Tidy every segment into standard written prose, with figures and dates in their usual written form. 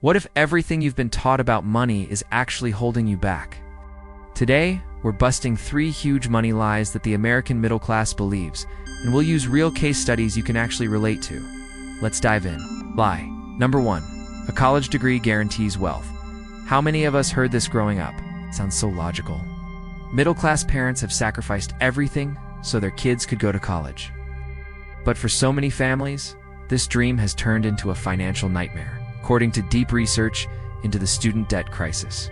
What if everything you've been taught about money is actually holding you back? Today, we're busting 3 huge money lies that the American middle class believes, and we'll use real case studies you can actually relate to. Let's dive in. Lie number 1. A college degree guarantees wealth. How many of us heard this growing up? It sounds so logical. Middle-class parents have sacrificed everything so their kids could go to college. But for so many families, this dream has turned into a financial nightmare, according to deep research into the student debt crisis.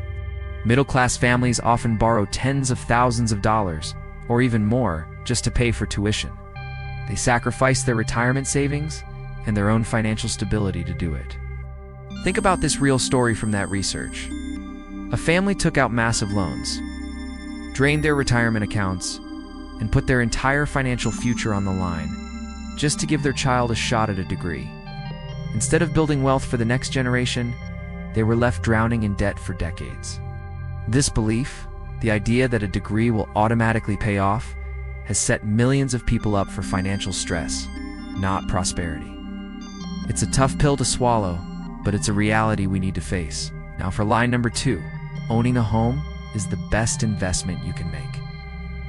Middle-class families often borrow tens of thousands of dollars, or even more, just to pay for tuition. They sacrifice their retirement savings and their own financial stability to do it. Think about this real story from that research. A family took out massive loans, drained their retirement accounts, and put their entire financial future on the line just to give their child a shot at a degree. Instead of building wealth for the next generation, they were left drowning in debt for decades. This belief, the idea that a degree will automatically pay off, has set millions of people up for financial stress, not prosperity. It's a tough pill to swallow, but it's a reality we need to face. Now for lie number 2, owning a home is the best investment you can make.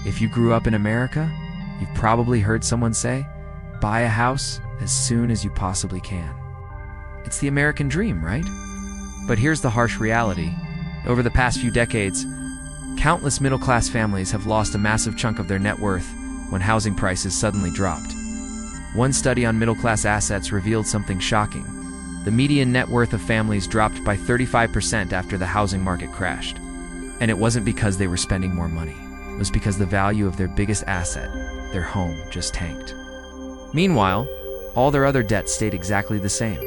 If you grew up in America, you've probably heard someone say, buy a house as soon as you possibly can. It's the American dream, right? But here's the harsh reality. Over the past few decades, countless middle-class families have lost a massive chunk of their net worth when housing prices suddenly dropped. One study on middle-class assets revealed something shocking. The median net worth of families dropped by 35% after the housing market crashed. And it wasn't because they were spending more money. It was because the value of their biggest asset, their home, just tanked. Meanwhile, all their other debts stayed exactly the same.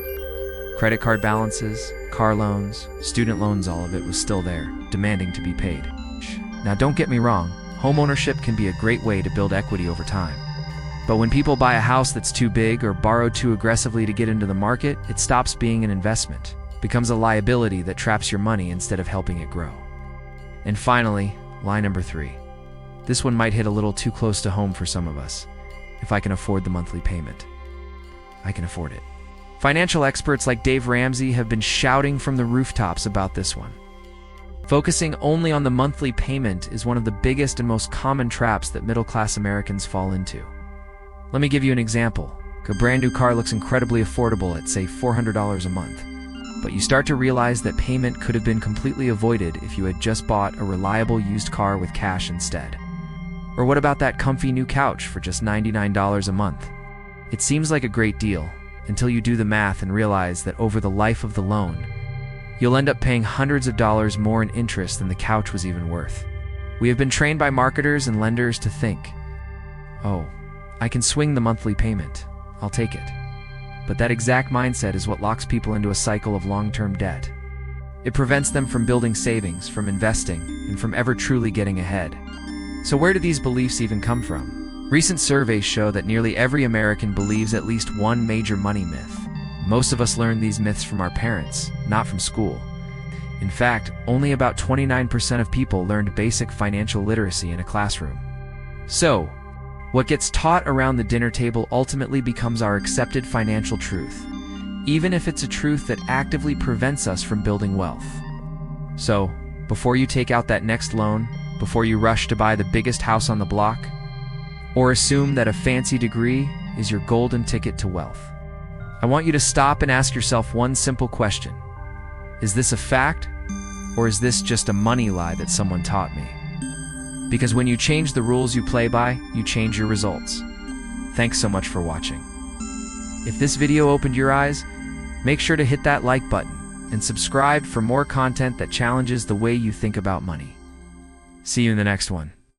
Credit card balances, car loans, student loans, all of it was still there, demanding to be paid. Now don't get me wrong, homeownership can be a great way to build equity over time. But when people buy a house that's too big or borrow too aggressively to get into the market, it stops being an investment, becomes a liability that traps your money instead of helping it grow. And finally, lie number 3. This one might hit a little too close to home for some of us. If I can afford the monthly payment, I can afford it. Financial experts like Dave Ramsey have been shouting from the rooftops about this one. Focusing only on the monthly payment is one of the biggest and most common traps that middle-class Americans fall into. Let me give you an example. A brand new car looks incredibly affordable at, say, $400 a month. But you start to realize that payment could have been completely avoided if you had just bought a reliable used car with cash instead. Or what about that comfy new couch for just $99 a month? It seems like a great deal, until you do the math and realize that over the life of the loan, you'll end up paying hundreds of dollars more in interest than the couch was even worth. We have been trained by marketers and lenders to think, oh, I can swing the monthly payment, I'll take it. But that exact mindset is what locks people into a cycle of long-term debt. It prevents them from building savings, from investing, and from ever truly getting ahead. So where do these beliefs even come from? Recent surveys show that nearly every American believes at least one major money myth. Most of us learned these myths from our parents, not from school. In fact, only about 29% of people learned basic financial literacy in a classroom. So, what gets taught around the dinner table ultimately becomes our accepted financial truth, even if it's a truth that actively prevents us from building wealth. So, before you take out that next loan, before you rush to buy the biggest house on the block, or assume that a fancy degree is your golden ticket to wealth, I want you to stop and ask yourself one simple question. Is this a fact, or is this just a money lie that someone taught me? Because when you change the rules you play by, you change your results. Thanks so much for watching. If this video opened your eyes, make sure to hit that like button and subscribe for more content that challenges the way you think about money. See you in the next one.